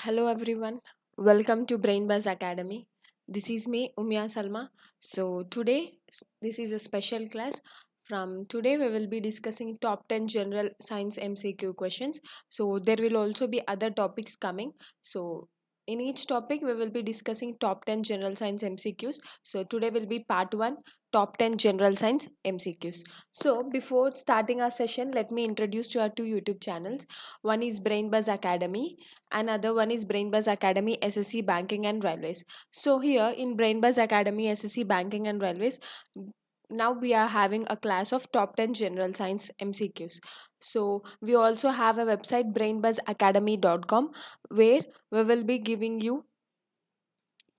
Hello everyone, welcome to BrainBuzz Academy. This is me, Umya Salma. So today this is a special class. From today we will be discussing top 10 general science MCQ questions. So there will also be other topics coming. So in each topic we will be discussing top 10 general science MCQs. So today will be part 1, top 10 general science MCQs. So before starting our session, let me introduce to our two YouTube channels. One is BrainBuzz Academy. Another one is BrainBuzz Academy SSC Banking and Railways. So here in BrainBuzz Academy SSC Banking and Railways, now we are having a class of top 10 general science MCQs. So we also have a website brainbuzzacademy.com where we will be giving you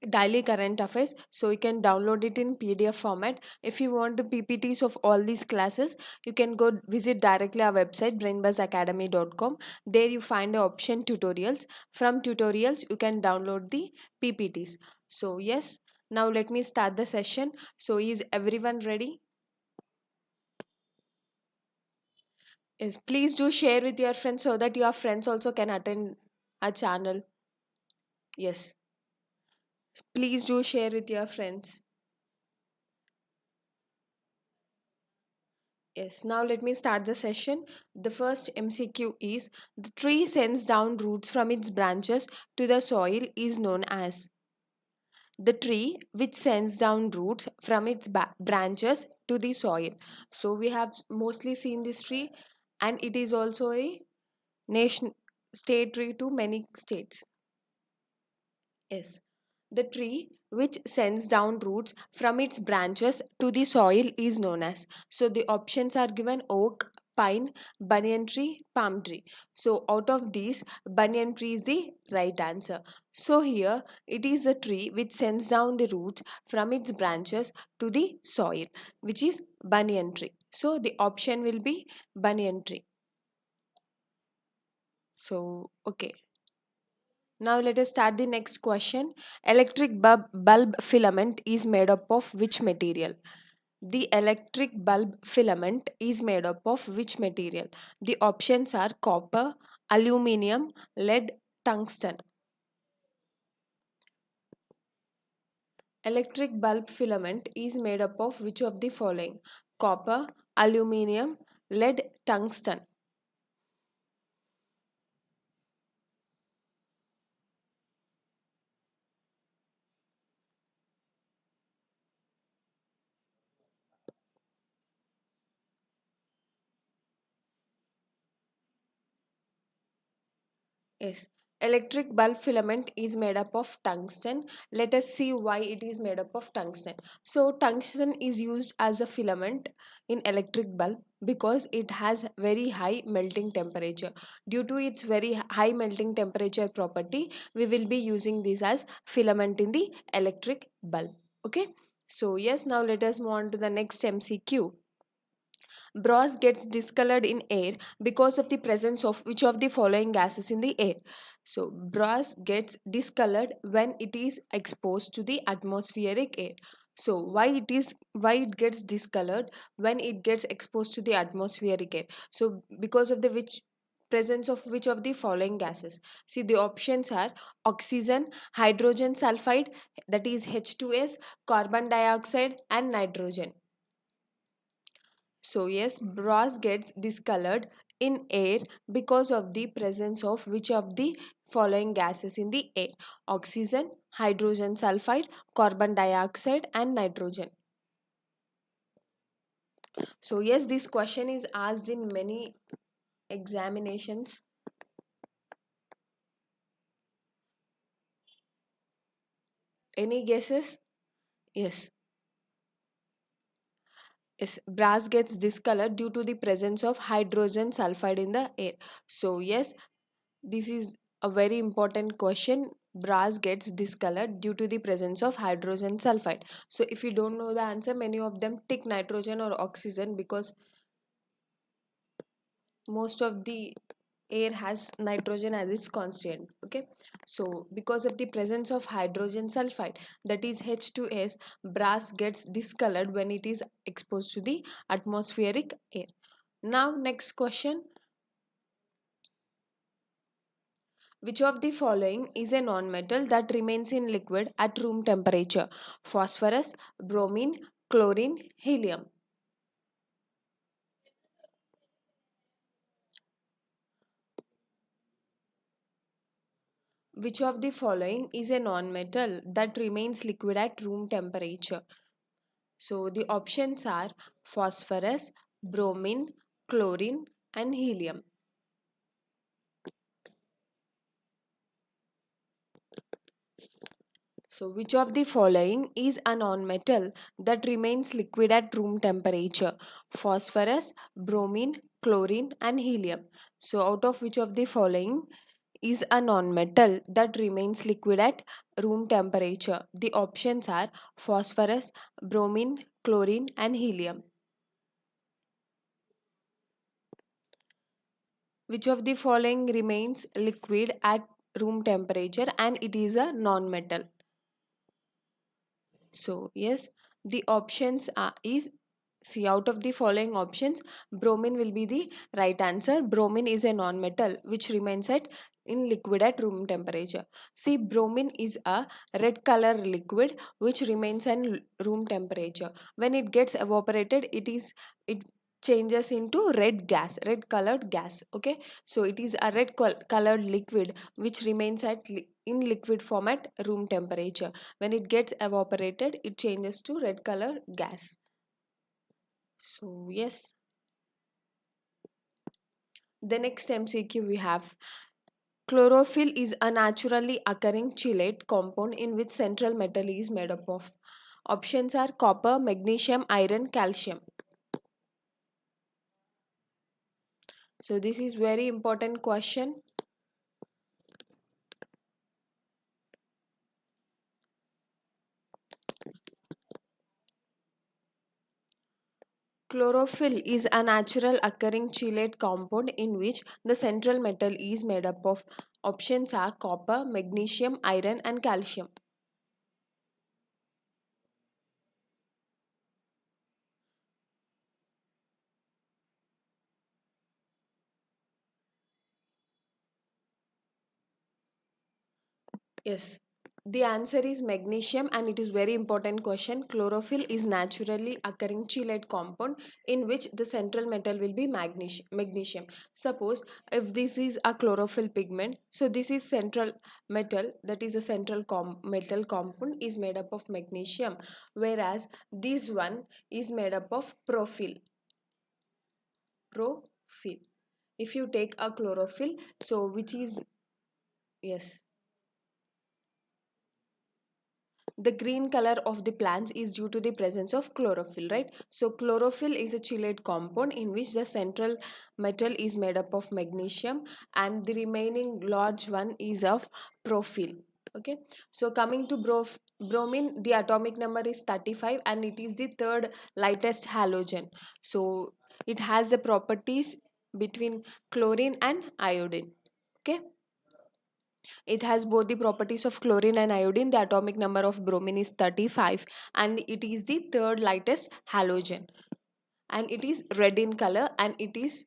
daily current affairs, so you can download it in PDF format. If you want the PPTs of all these classes, you can go visit directly our website brainbuzzacademy.com. There you find the option tutorials. From tutorials you can download the PPTs. So yes, now let me start the session. So is everyone ready? Yes, please do share with your friends so that your friends also can attend our channel. Yes, please do share with your friends. Yes, now let me start the session. The first MCQ is: the tree sends down roots from its branches to the soil is known as. The tree which sends down roots from its branches to the soil. So we have mostly seen this tree, and it is also a nation state tree to many states. Yes. The tree which sends down roots from its branches to the soil is known as. So the options are given: oak, pine, banyan tree, palm tree. So out of these, banyan tree is the right answer. So here it is a tree which sends down the roots from its branches to the soil, which is banyan tree. So the option will be banyan tree. So okay. Now let us start the next question. Electric bulb filament is made up of which material? The electric bulb filament is made up of which material? The options are copper, aluminium, lead, tungsten. Electric bulb filament is made up of which of the following? Copper, aluminium, lead, tungsten. Yes, electric bulb filament is made up of tungsten. Let us see why it is made up of tungsten. So, tungsten is used as a filament in electric bulb because it has very high melting temperature. Due to its very high melting temperature property, we will be using this as filament in the electric bulb. Okay. So, yes, now let us move on to the next MCQ. Brass gets discolored in air because of the presence of which of the following gases in the air? So, brass gets discolored when it is exposed to the atmospheric air. So, why it gets discolored when it gets exposed to the atmospheric air? So, because of the which presence of which of the following gases? See, the options are oxygen, hydrogen sulfide, that is H2S, carbon dioxide, and nitrogen. So yes, brass gets discolored in air because of the presence of which of the following gases in the air? Oxygen, hydrogen sulfide, carbon dioxide, and nitrogen. So yes, this question is asked in many examinations. Any guesses? Yes. Yes, brass gets discolored due to the presence of hydrogen sulfide in the air. So yes, this is a very important question. Brass gets discolored due to the presence of hydrogen sulfide. So if you don't know the answer, many of them tick nitrogen or oxygen because most of the air has nitrogen as its constituent. Okay, so because of the presence of hydrogen sulfide, that is H2S, brass gets discolored when it is exposed to the atmospheric air. Now next question: Which of the following is a non-metal that remains in liquid at room temperature? Phosphorus, bromine, chlorine, helium. Which of the following is a non-metal that remains liquid at room temperature? So the options are phosphorus, bromine, chlorine and helium. So which of the following is a non-metal that remains liquid at room temperature? Phosphorus, bromine, chlorine and helium. So out of which of the following is a non-metal that remains liquid at room temperature? The options are phosphorus, bromine, chlorine and helium. Which of the following remains liquid at room temperature and it is a non-metal? So yes, the options are is, see, out of the following options, bromine will be the right answer. Bromine is a non-metal which remains at in liquid at room temperature. See, bromine is a red color liquid which remains at room temperature. When it gets evaporated, it changes into red colored gas. Okay, so it is a colored liquid which remains in liquid form at room temperature. When it gets evaporated, it changes to red color gas. So yes, the next MCQ we have, chlorophyll is a naturally occurring chelate compound in which central metal is made up of. Options are copper, magnesium, iron, calcium. So this is very important question. Chlorophyll is a natural occurring chelate compound in which the central metal is made up of. Options are copper, magnesium, iron and calcium. Yes, the answer is magnesium and it is very important question. Chlorophyll is naturally occurring chelate compound in which the central metal will be magnesium. Suppose if this is a chlorophyll pigment, so this is central metal, that is a central metal compound is made up of magnesium, whereas this one is made up of profil. Profil. If you take a chlorophyll, so which is, yes, the green color of the plants is due to the presence of chlorophyll, right? So chlorophyll is a chelate compound in which the central metal is made up of magnesium and the remaining large one is of profil. Okay, so coming to bromine, the atomic number is 35 and it is the third lightest halogen. So it has the properties between chlorine and iodine. Okay, it has both the properties of chlorine and iodine. The atomic number of bromine is 35 and it is the third lightest halogen. And it is red in color and it is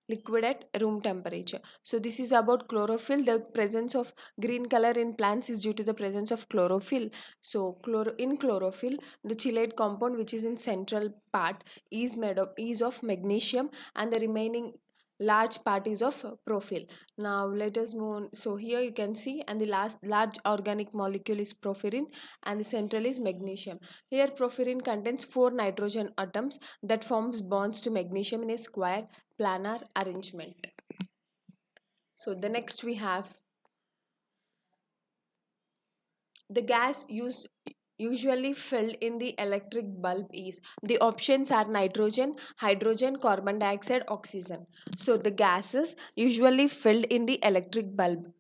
liquid at room temperature. So this is about chlorophyll. The presence of green color in plants is due to the presence of chlorophyll. So in chlorophyll, the chelate compound which is in central part is of magnesium and the remaining large part is of profil. Now let us move on. So here you can see, and the last large organic molecule is porphyrin and the central is magnesium. Here porphyrin contains 4 nitrogen atoms that forms bonds to magnesium in a square planar arrangement. So the next we have the gas used usually filled in the electric bulb is, the options are nitrogen, hydrogen, carbon dioxide, oxygen. So the gases usually filled in the electric bulb,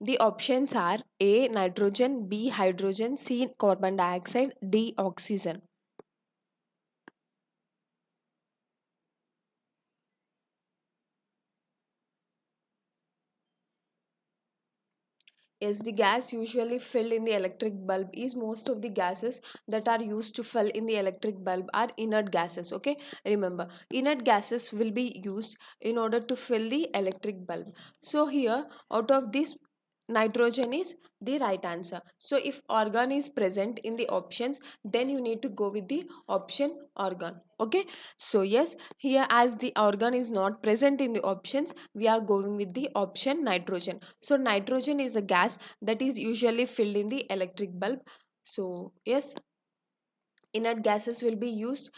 the options are A nitrogen, B hydrogen, C carbon dioxide, D oxygen. Yes, the gas usually filled in the electric bulb is most of the gases that are used to fill in the electric bulb are inert gases. Okay, remember, inert gases will be used in order to fill the electric bulb. So here, out of this, nitrogen is the right answer. So if argon is present in the options, then you need to go with the option argon. Okay, so yes, here as the argon is not present in the options, we are going with the option nitrogen. So nitrogen is a gas that is usually filled in the electric bulb. So yes, inert gases will be used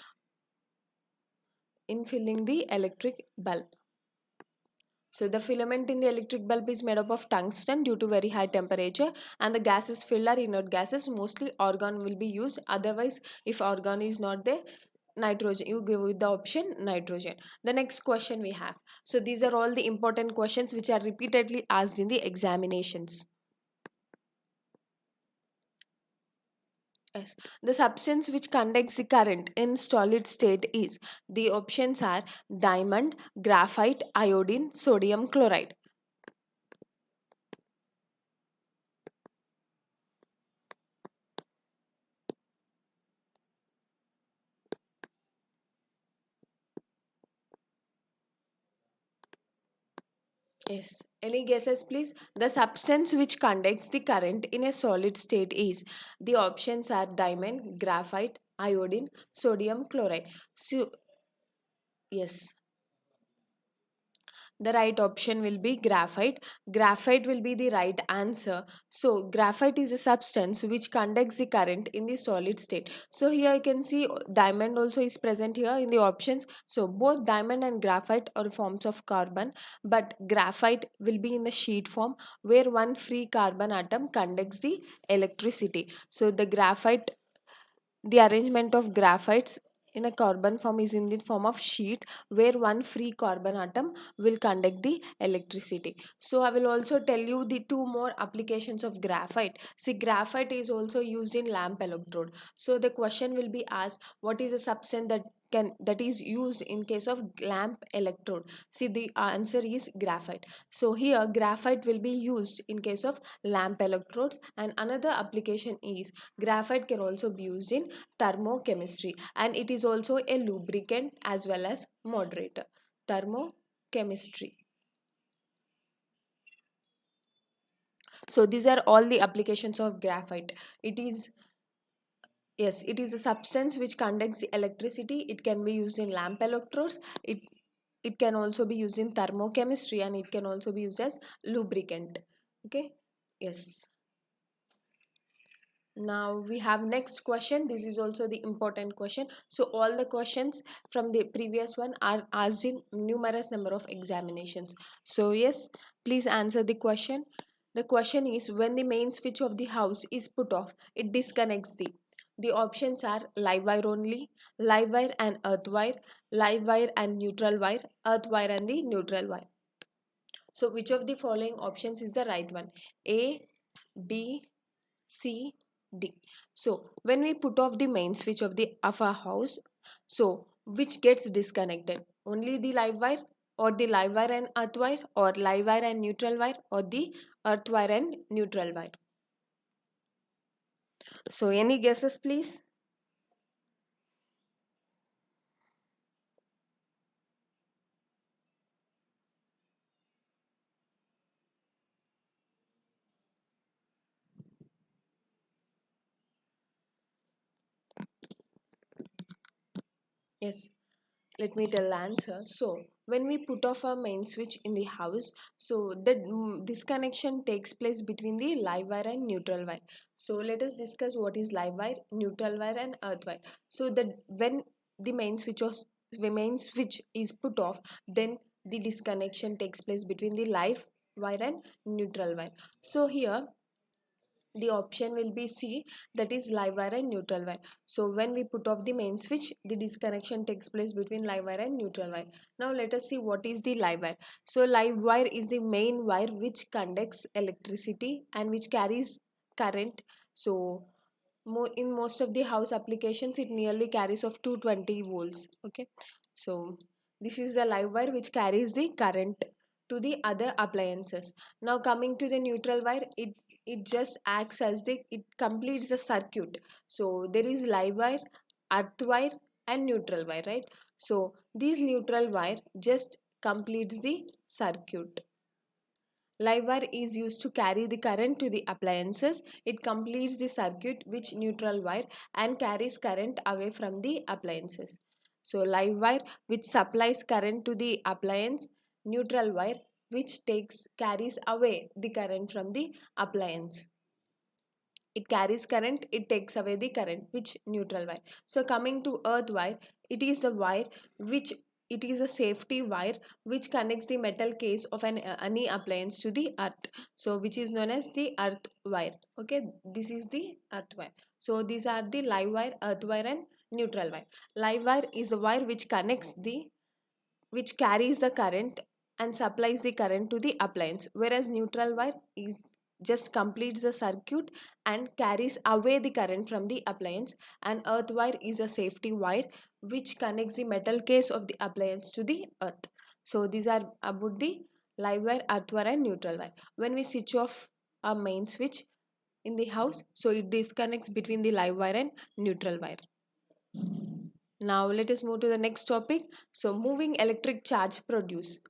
in filling the electric bulb. So the filament in the electric bulb is made up of tungsten due to very high temperature, and the gases filled are inert gases. Mostly argon will be used. Otherwise, if argon is not there, nitrogen, you give with the option nitrogen. The next question we have. So these are all the important questions which are repeatedly asked in the examinations. Yes. The substance which conducts the current in solid state is, the options are diamond, graphite, iodine, sodium chloride. Yes. Any guesses, please? The substance which conducts the current in a solid state is, the options are diamond, graphite, iodine, sodium chloride. So, yes. The right option will be graphite. Graphite will be the right answer. So graphite is a substance which conducts the current in the solid state. So here you can see diamond also is present here in the options. So both diamond and graphite are forms of carbon, but graphite will be in the sheet form where one free carbon atom conducts the electricity. So the arrangement of graphites in a carbon form is in the form of sheet where one free carbon atom will conduct the electricity. So I will also tell you the two more applications of graphite. See, graphite is also used in lamp electrode. So the question will be asked, what is a substance that is used in case of lamp electrode? See, the answer is graphite. So here graphite will be used in case of lamp electrodes, and another application is graphite can also be used in thermochemistry, and it is also a lubricant as well as moderator. Thermochemistry. So these are all the applications of graphite. It is, yes, it is a substance which conducts the electricity. It can be used in lamp electrodes. It can also be used in thermochemistry, and it can also be used as lubricant. Okay, yes. Now we have next question. This is also the important question. So all the questions from the previous one are asked in numerous number of examinations. So yes, please answer the question. The question is, when the main switch of the house is put off, it disconnects the options are live wire only, live wire and earth wire, live wire and neutral wire, earth wire and the neutral wire. So which of the following options is the right one? A, B, C, D. So when we put off the main switch of our house, so which gets disconnected? Only the live wire, or the live wire and earth wire, or live wire and neutral wire, or the earth wire and neutral wire? So any guesses, please? Yes. Let me tell the answer. So when we put off our main switch in the house, so the disconnection takes place between the live wire and neutral wire. So let us discuss what is live wire, neutral wire and earth wire. So that when the main switch is put off, then the disconnection takes place between the live wire and neutral wire. So here the option will be C, that is live wire and neutral wire. So when we put off the main switch, the disconnection takes place between live wire and neutral wire. Now let us see what is the live wire. So live wire is the main wire which conducts electricity and which carries current. So in most of the house applications, it nearly carries of 220 volts. Okay, so this is the live wire which carries the current to the other appliances. Now coming to the neutral wire, it just acts as it completes the circuit. So there is live wire, earth wire, and neutral wire, right? So this neutral wire just completes the circuit. Live wire is used to carry the current to the appliances. It completes the circuit which neutral wire and carries current away from the appliances. So live wire which supplies current to the appliance, neutral wire which carries away the current from the appliance. It carries current, it takes away the current, which neutral wire. So coming to earth wire, it is the wire which it is a safety wire which connects the metal case of any appliance to the earth, so which is known as the earth wire. Okay, this is the earth wire. So these are the live wire, earth wire, and neutral wire. Live wire is a wire which carries the current and supplies the current to the appliance, whereas neutral wire is just completes the circuit and carries away the current from the appliance, and earth wire is a safety wire which connects the metal case of the appliance to the earth. So these are about the live wire, earth wire, and neutral wire. When we switch off a main switch in the house, so it disconnects between the live wire and neutral wire. Now let us move to the next topic. So moving electric charge produce.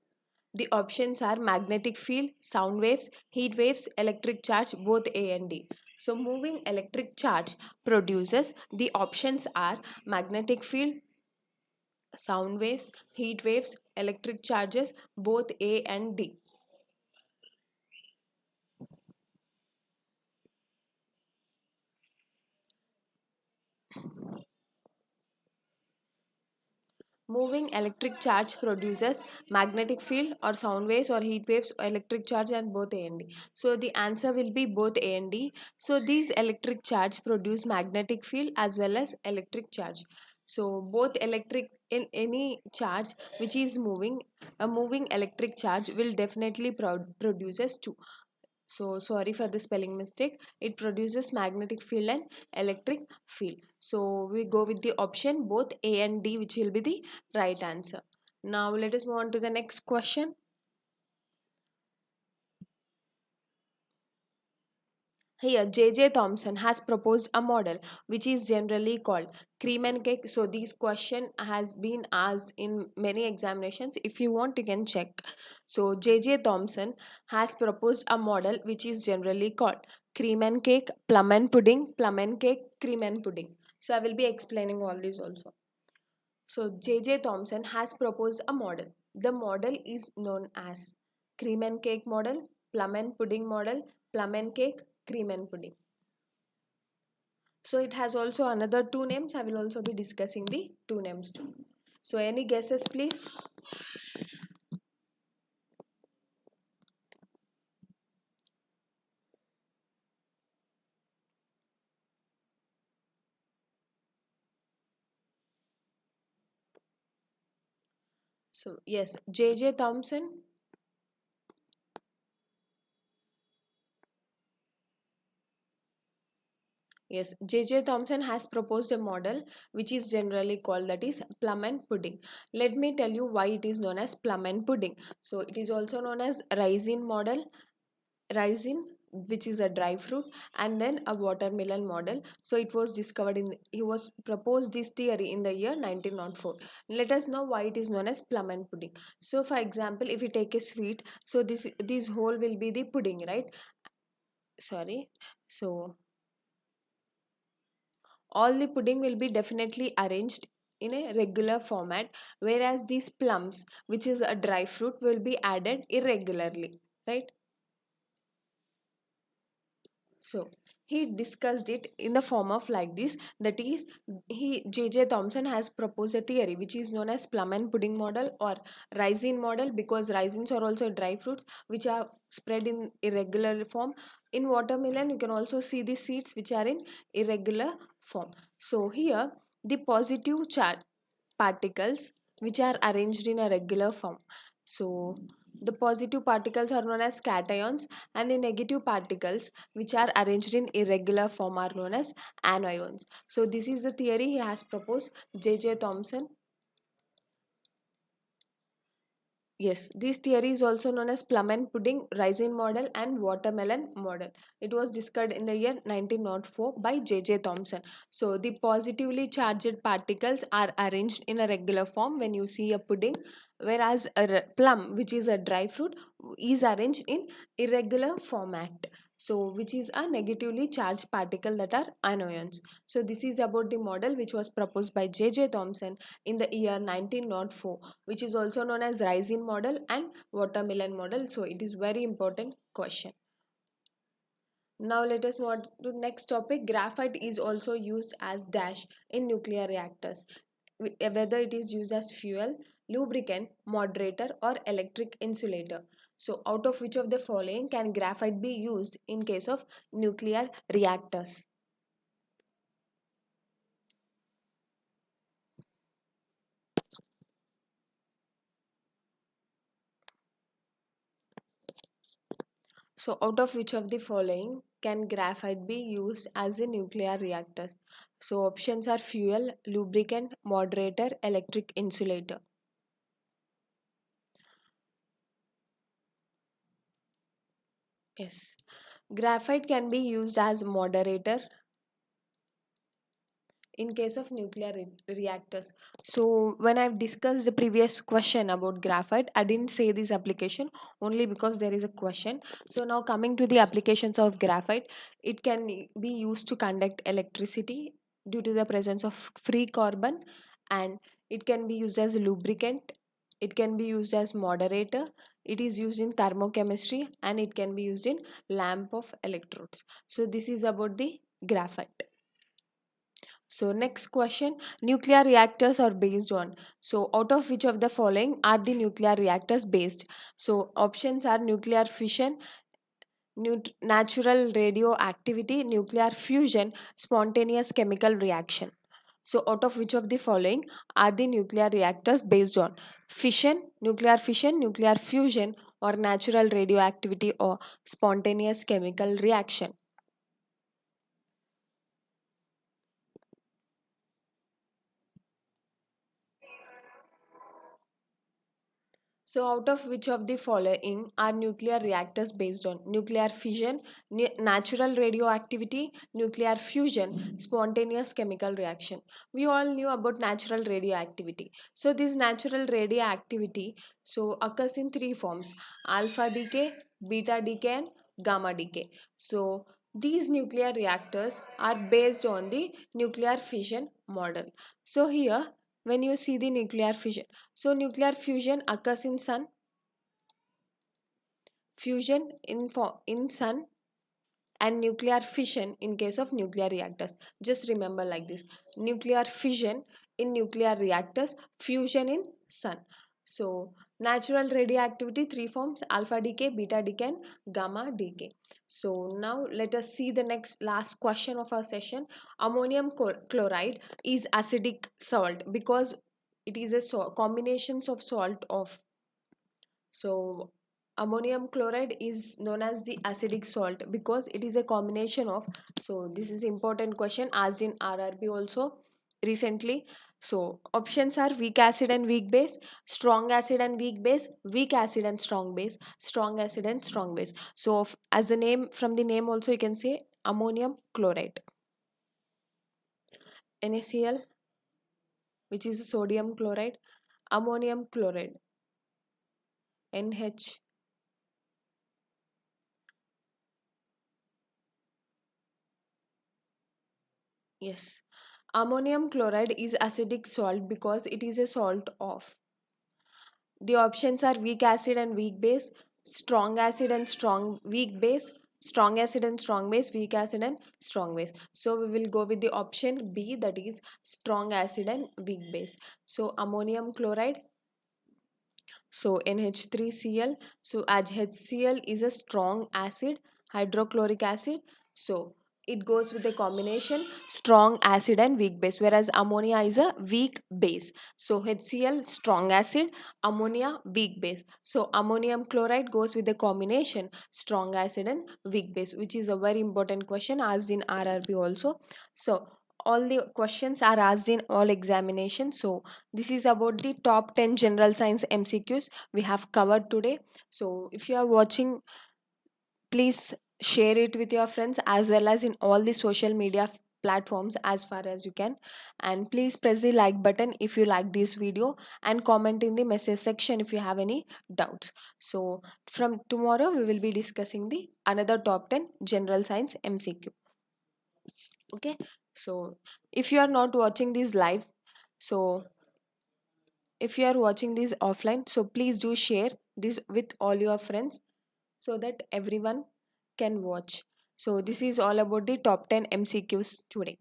The options are magnetic field, sound waves, heat waves, electric charge, both A and D. So moving electric charge produces, the options are magnetic field, sound waves, heat waves, electric charges, both A and D. Moving electric charge produces magnetic field or sound waves or heat waves or electric charge, and both A and D. So the answer will be both A and D. So these electric charge produce magnetic field as well as electric charge. So both electric, in any charge which is moving, a moving electric charge will definitely produces two. So sorry for the spelling mistake. It produces magnetic field and electric field. So we go with the option both A and D, which will be the right answer. Now let us move on to the next question. Here, J.J. Thomson has proposed a model which is generally called cream and cake. So, this question has been asked in many examinations. If you want, you can check. So, J.J. Thomson has proposed a model which is generally called cream and cake, plum and pudding, plum and cake, cream and pudding. So, I will be explaining all these also. So, J.J. Thomson has proposed a model. The model is known as cream and cake model, plum and pudding model, plum and cake, cream and pudding. So it has also another two names. I will also be discussing the two names too. So any guesses, please? So yes, J.J. Thomson. Yes, J.J. Thomson has proposed a model which is generally called, that is, plum and pudding. Let me tell you why it is known as plum and pudding. So it is also known as raisin model, raisin, which is a dry fruit, and then a watermelon model. So it was discovered in, he was proposed this theory in the year 1904. Let us know why it is known as plum and pudding. So for example, if we take a sweet, so this whole will be the pudding, right? Sorry. So all the pudding will be definitely arranged in a regular format, whereas these plums, which is a dry fruit, will be added irregularly, right? So he discussed it in the form of like this, that is, he J.J. Thomson has proposed a theory which is known as plum and pudding model or raisin model, because raisins are also dry fruits which are spread in irregular form. In watermelon you can also see the seeds which are in irregular form. So here the positive charge particles which are arranged in a regular form. So the positive particles are known as cations, and the negative particles which are arranged in irregular form are known as anions. So this is the theory he has proposed, J.J. Thomson. Yes, this theory is also known as plum and pudding, raisin model, and watermelon model. It was discovered in the year 1904 by J.J. Thomson. So, the positively charged particles are arranged in a regular form when you see a pudding, whereas a plum, which is a dry fruit, is arranged in irregular format. So, which is a negatively charged particle that are anions. So, this is about the model which was proposed by J.J. Thomson in the year 1904, which is also known as raisin model and watermelon model. So it is very important question. Now let us move on to next topic. Graphite is also used as dash in nuclear reactors, whether it is used as fuel, lubricant, moderator, or electric insulator. So out of which of the following can graphite be used in case of nuclear reactors? So, out of which of the following can graphite be used as a nuclear reactor? So, options are fuel, lubricant, moderator, electric insulator. Yes. Graphite can be used as moderator in case of nuclear reactors. So when I've discussed the previous question about graphite, I didn't say this application only because there is a question. So now coming to the applications of graphite, it can be used to conduct electricity due to the presence of free carbon, and it can be used as a lubricant, it can be used as moderator, it is used in thermochemistry, and it can be used in lamp of electrodes. So this is about the graphite. So next question, nuclear reactors are based on. So out of which of the following are the nuclear reactors based? So options are nuclear fission, natural radioactivity, nuclear fusion, spontaneous chemical reaction. So out of which of the following are the nuclear reactors based on? Fission, nuclear fusion, or natural radioactivity or spontaneous chemical reaction. So, out of which of the following are nuclear reactors based on? Nuclear fission, natural radioactivity, nuclear fusion, spontaneous chemical reaction. We all knew about natural radioactivity. So, this natural radioactivity occurs in three forms: alpha decay, beta decay, and gamma decay. So, these nuclear reactors are based on the nuclear fission model. So, here when you see the nuclear fission, so nuclear fusion occurs in sun, and nuclear fission in case of nuclear reactors. Just remember like this: nuclear fission in nuclear reactors, fusion in sun. So natural radioactivity three forms: alpha decay, beta decay, and gamma decay. So now let us see the next last question of our session. Ammonium chloride is acidic salt because it is a combinations of salt of. So ammonium chloride is known as the acidic salt because it is a combination of. So this is important question asked in RRB also recently. So options are weak acid and weak base, strong acid and weak base, weak acid and strong base, strong acid and strong base. So as the name, from the name also you can say ammonium chloride. NaCl, which is sodium chloride, ammonium chloride, NH. Yes. Ammonium chloride is acidic salt because it is a salt of. The options are weak acid and weak base, strong acid and strong weak base, strong acid and strong base, weak acid and strong base. So we will go with the option B, that is strong acid and weak base. So ammonium chloride, so NH3Cl. So as HCl is a strong acid, hydrochloric acid. So it goes with a combination strong acid and weak base, whereas ammonia is a weak base. So HCl strong acid, ammonia weak base. So ammonium chloride goes with the combination strong acid and weak base, which is a very important question asked in RRB also. So all the questions are asked in all examinations. So this is about the top 10 general science MCQs we have covered today. So if you are watching, please share it with your friends as well as in all the social media platforms as far as you can, and please press the like button if you like this video, and comment in the message section if you have any doubts. So from tomorrow we will be discussing the another top 10 general science MCQ. Okay, so if you are not watching this live, so if you are watching this offline, so please do share this with all your friends so that everyone can watch. So this is all about the top 10 MCQs today.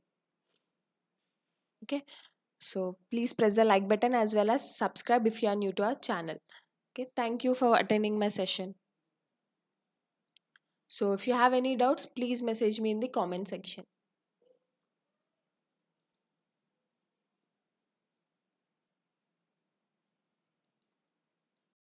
Okay, so please press the like button as well as subscribe if you are new to our channel. Okay, thank you for attending my session. So if you have any doubts, please message me in the comment section.